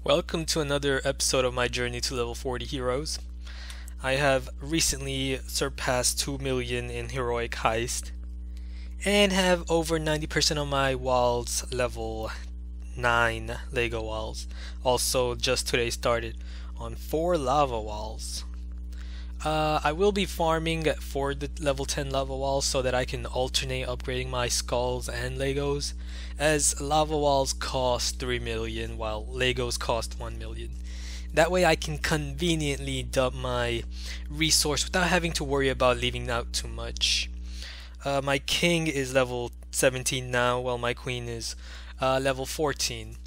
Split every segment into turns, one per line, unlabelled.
Welcome to another episode of my journey to level 40 heroes. I have recently surpassed 2 million in heroic heist and have over 90% of my walls level 9 Lego walls. Also just today started on 4 lava walls. I will be farming for the level 10 lava walls so that I can alternate upgrading my skulls and Legos, as lava walls cost 3 million while Legos cost 1 million. That way I can conveniently dump my resource without having to worry about leaving out too much. My king is level 17 now while my queen is level 14.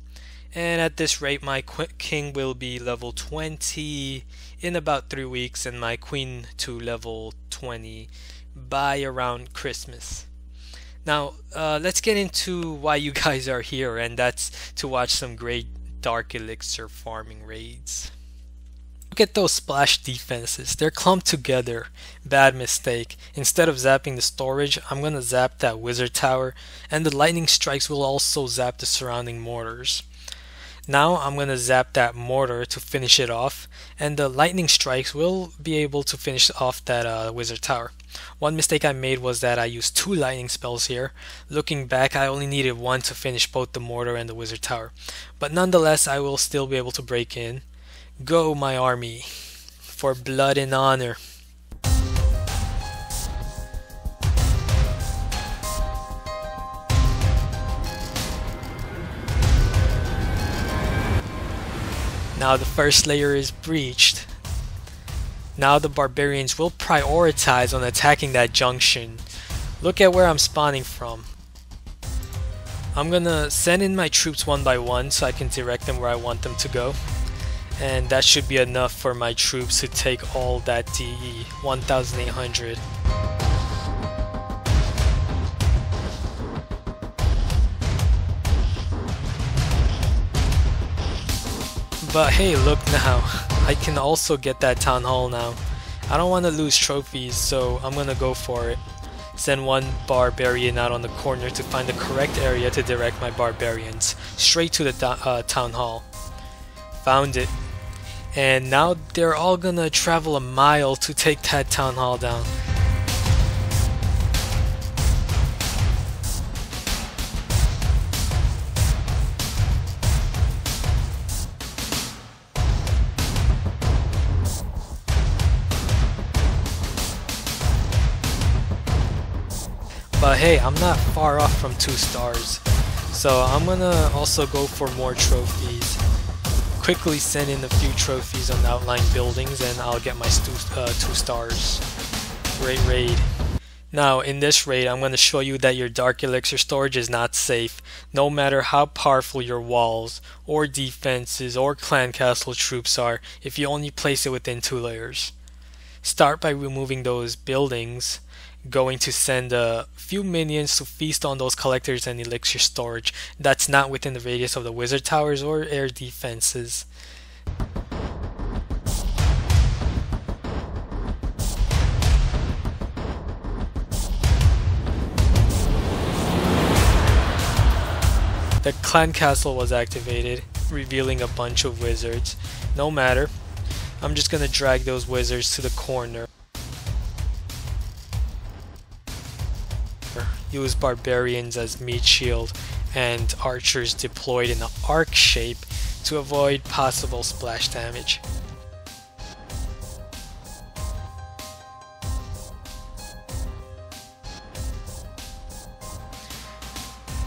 And at this rate my king will be level 20 in about 3 weeks and my queen to level 20 by around Christmas. Now let's get into why you guys are here, and that's to watch some great Dark Elixir farming raids. Look at those splash defenses, they're clumped together. Bad mistake. Instead of zapping the storage, I'm gonna zap that wizard tower, and the lightning strikes will also zap the surrounding mortars. Now I'm going to zap that mortar to finish it off, and the lightning strikes will be able to finish off that wizard tower. One mistake I made was that I used 2 lightning spells here. Looking back, I only needed 1 to finish both the mortar and the wizard tower. But nonetheless, I will still be able to break in. Go my army, for blood and honor. Now the first layer is breached. Now the barbarians will prioritize on attacking that junction. Look at where I'm spawning from. I'm gonna send in my troops one by one so I can direct them where I want them to go. And that should be enough for my troops to take all that DE, 1,800. But hey, look now, I can also get that town hall now. I don't want to lose trophies, so I'm gonna go for it. Send one barbarian out on the corner to find the correct area to direct my barbarians straight to the town hall. Found it. And now they're all gonna travel a mile to take that town hall down. But hey, I'm not far off from 2 stars, so I'm gonna also go for more trophies. Quickly send in a few trophies on the outlying buildings and I'll get my 2 stars. Great raid. Now in this raid I'm gonna show you that your Dark Elixir storage is not safe, no matter how powerful your walls or defenses or clan castle troops are, if you only place it within 2 layers. Start by removing those buildings. Going to send a few minions to feast on those collectors and elixir storage that's not within the radius of the wizard towers or air defenses. The clan castle was activated, revealing a bunch of wizards. No matter, I'm just gonna drag those wizards to the corner. Use barbarians as meat shield and archers deployed in an arc shape to avoid possible splash damage.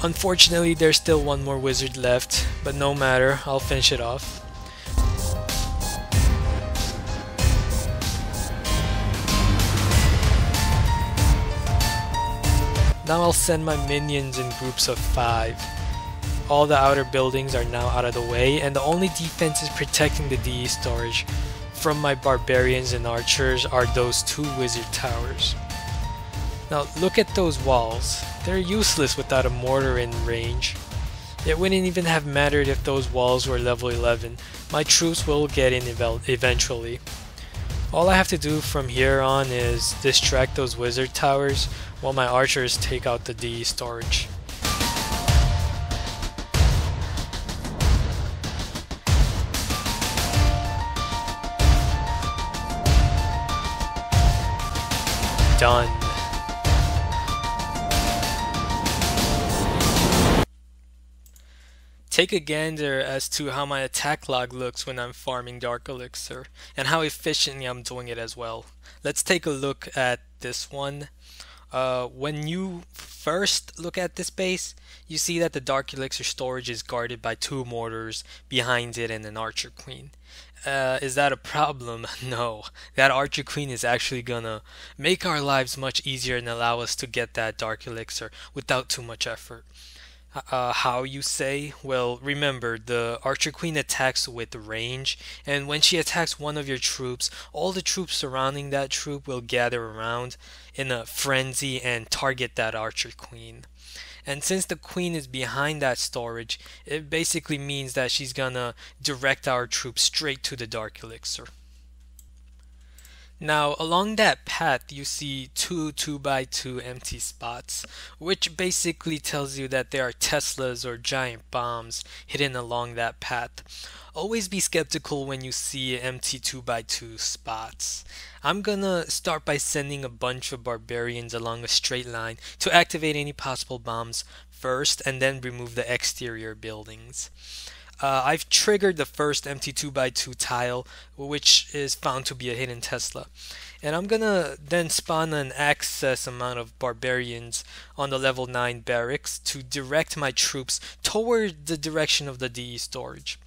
Unfortunately, there's still one more wizard left, but no matter, I'll finish it off. Now I'll send my minions in groups of 5. All the outer buildings are now out of the way, and the only defenses protecting the DE storage from my barbarians and archers are those 2 wizard towers. Now look at those walls. They're useless without a mortar in range. It wouldn't even have mattered if those walls were level 11. My troops will get in eventually. All I have to do from here on is distract those wizard towers while my archers take out the DE storage. Done. Take a gander as to how my attack log looks when I'm farming Dark Elixir, and how efficiently I'm doing it as well. Let's take a look at this one. When you first look at this base, you see that the Dark Elixir storage is guarded by two mortars behind it and an Archer Queen. Is that a problem? No. That Archer Queen is actually gonna make our lives much easier and allow us to get that Dark Elixir without too much effort. How you say? Well, remember, the Archer Queen attacks with range, and when she attacks one of your troops, all the troops surrounding that troop will gather around in a frenzy and target that Archer Queen. And since the queen is behind that storage, it basically means that she's gonna direct our troops straight to the Dark Elixir. Now, along that path, you see two 2x2 empty spots, which basically tells you that there are Teslas or giant bombs hidden along that path. Always be skeptical when you see empty 2x2 spots. I'm gonna start by sending a bunch of barbarians along a straight line to activate any possible bombs first and then remove the exterior buildings. I've triggered the first empty 2x2 tile, which is found to be a hidden Tesla. And I'm gonna then spawn an excess amount of barbarians on the level 9 barracks to direct my troops toward the direction of the DE storage.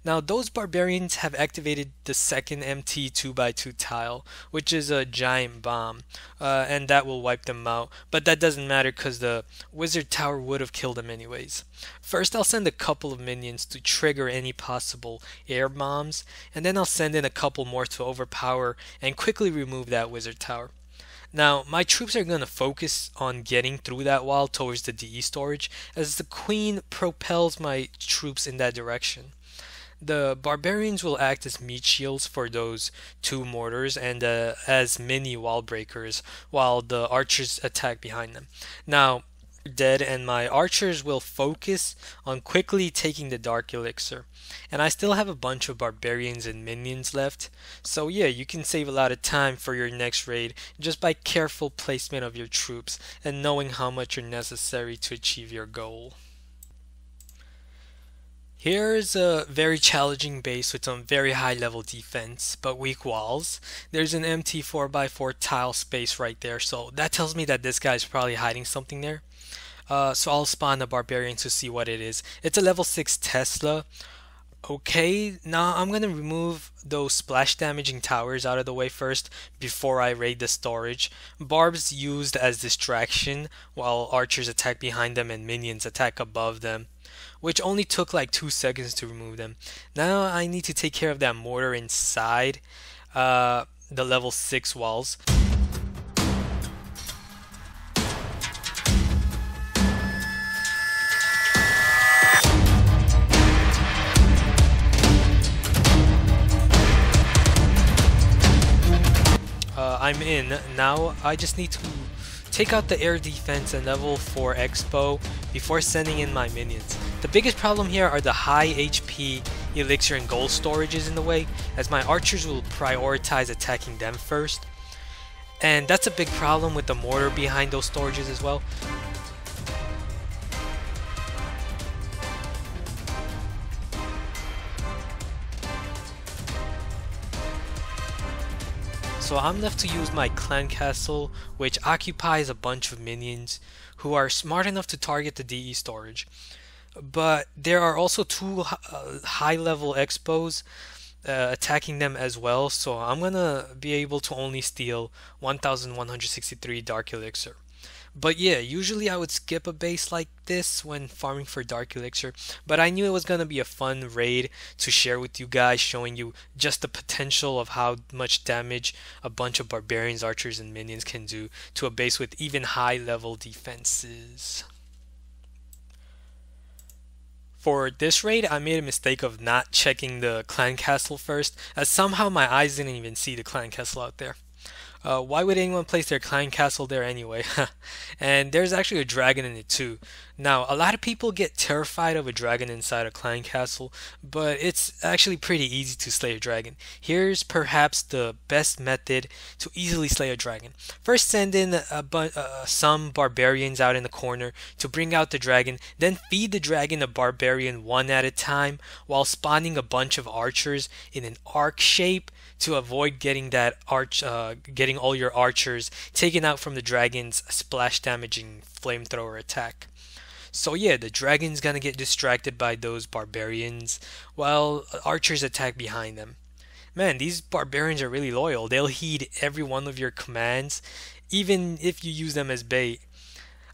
Now those barbarians have activated the second empty 2x2 tile, which is a giant bomb, and that will wipe them out, but that doesn't matter because the wizard tower would have killed them anyways. First I'll send a couple of minions to trigger any possible air bombs, and then I'll send in a couple more to overpower and quickly remove that wizard tower. Now, my troops are going to focus on getting through that wall towards the DE storage, as the queen propels my troops in that direction. The barbarians will act as meat shields for those two mortars and as mini wall breakers while the archers attack behind them. Now, dead and my archers will focus on quickly taking the Dark Elixir. And I still have a bunch of barbarians and minions left. So yeah, you can save a lot of time for your next raid just by careful placement of your troops and knowing how much are necessary to achieve your goal. Here's a very challenging base with some very high level defense, but weak walls. There's an empty 4x4 tile space right there, so that tells me that this guy's probably hiding something there. So I'll spawn a barbarian to see what it is. It's a level 6 Tesla. Okay, now I'm gonna remove those splash damaging towers out of the way first before I raid the storage. Barbs used as distraction while archers attack behind them and minions attack above them, which only took like 2 seconds to remove them. Now I need to take care of that mortar inside the level 6 walls. I'm in. Now I just need to take out the air defense and level 4 expo before sending in my minions. The biggest problem here are the high HP elixir and gold storages in the way, as my archers will prioritize attacking them first. And that's a big problem with the mortar behind those storages as well. So I'm left to use my clan castle, which occupies a bunch of minions who are smart enough to target the DE storage. But there are also two high level expos attacking them as well, so I'm gonna be able to only steal 1163 Dark Elixir. But yeah, usually I would skip a base like this when farming for Dark Elixir, but I knew it was going to be a fun raid to share with you guys, showing you just the potential of how much damage a bunch of barbarians, archers, and minions can do to a base with even high level defenses. For this raid, I made a mistake of not checking the clan castle first, as somehow my eyes didn't even see the clan castle out there. Why would anyone place their clan castle there anyway? And there's actually a dragon in it too. Now, a lot of people get terrified of a dragon inside a clan castle, but it's actually pretty easy to slay a dragon. Here's perhaps the best method to easily slay a dragon. First, send in some barbarians out in the corner to bring out the dragon, then feed the dragon a barbarian one at a time while spawning a bunch of archers in an arc shape to avoid getting getting all your archers taken out from the dragon's splash damaging flamethrower attack. So yeah, the dragon's gonna get distracted by those barbarians while archers attack behind them. Man, these barbarians are really loyal. They'll heed every one of your commands, even if you use them as bait.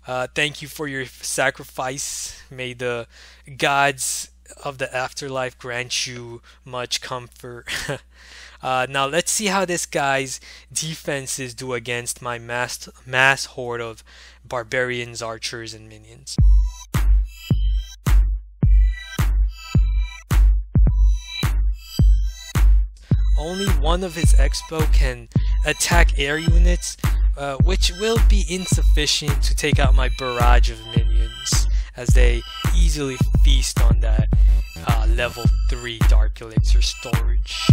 Thank you for your sacrifice. May the gods of the afterlife grant you much comfort. Now let's see how this guy's defenses do against my mass horde of barbarians, archers, and minions. Only one of his Expo can attack air units, which will be insufficient to take out my barrage of minions, as they easily feast on that level 3 Dark Elixir storage.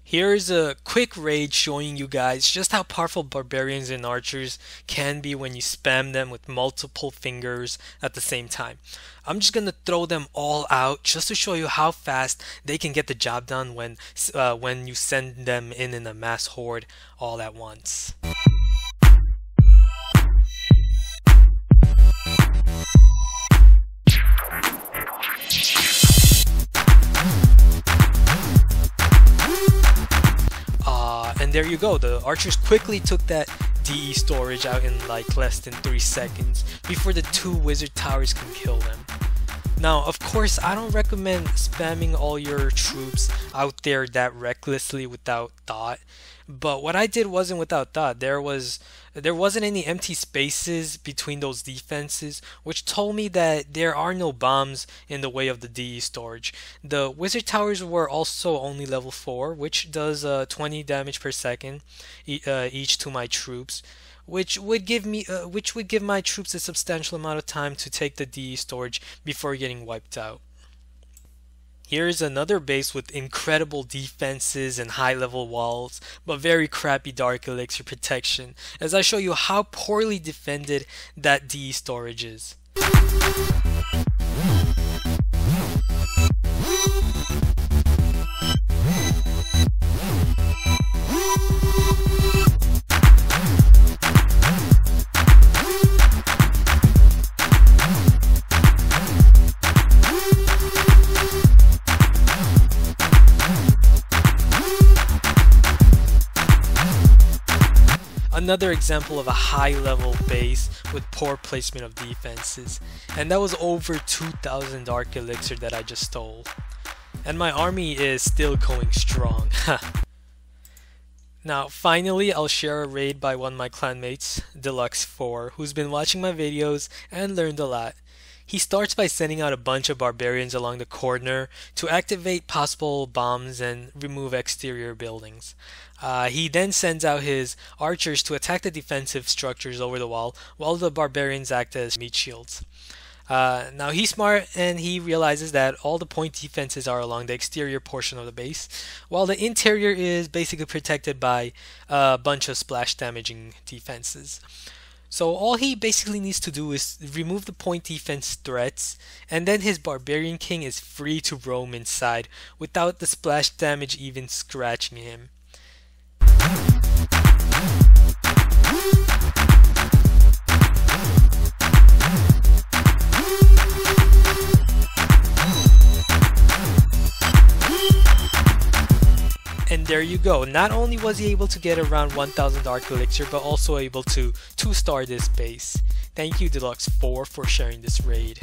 Here's a quick raid showing you guys just how powerful barbarians and archers can be when you spam them with multiple fingers at the same time. I'm just gonna throw them all out just to show you how fast they can get the job done when you send them in a mass horde all at once. And there you go, the archers quickly took that DE storage out in like less than 3 seconds before the 2 wizard towers can kill them. Now, of course, I don't recommend spamming all your troops out there that recklessly without thought. But what I did wasn't without thought. There wasn't any empty spaces between those defenses, which told me that there are no bombs in the way of the DE storage. The wizard towers were also only level 4, which does 20 damage per second each to my troops, which would give my troops a substantial amount of time to take the DE storage before getting wiped out. Here's another base with incredible defenses and high level walls, but very crappy Dark Elixir protection, as I show you how poorly defended that DE storage is. Another example of a high-level base with poor placement of defenses, and that was over 2,000 Dark Elixir that I just stole. And my army is still going strong. Now, finally, I'll share a raid by one of my clanmates, Deluxe4, who's been watching my videos and learned a lot. He starts by sending out a bunch of barbarians along the corner to activate possible bombs and remove exterior buildings. He then sends out his archers to attack the defensive structures over the wall, while the barbarians act as meat shields. Now he's smart and he realizes that all the point defenses are along the exterior portion of the base, while the interior is basically protected by a bunch of splash damaging defenses. So all he basically needs to do is remove the point defense threats, and then his Barbarian King is free to roam inside without the splash damage even scratching him. And there you go. Not only was he able to get around 1000 Dark Elixir, but also able to 2-star this base. Thank you Deluxe4 for sharing this raid.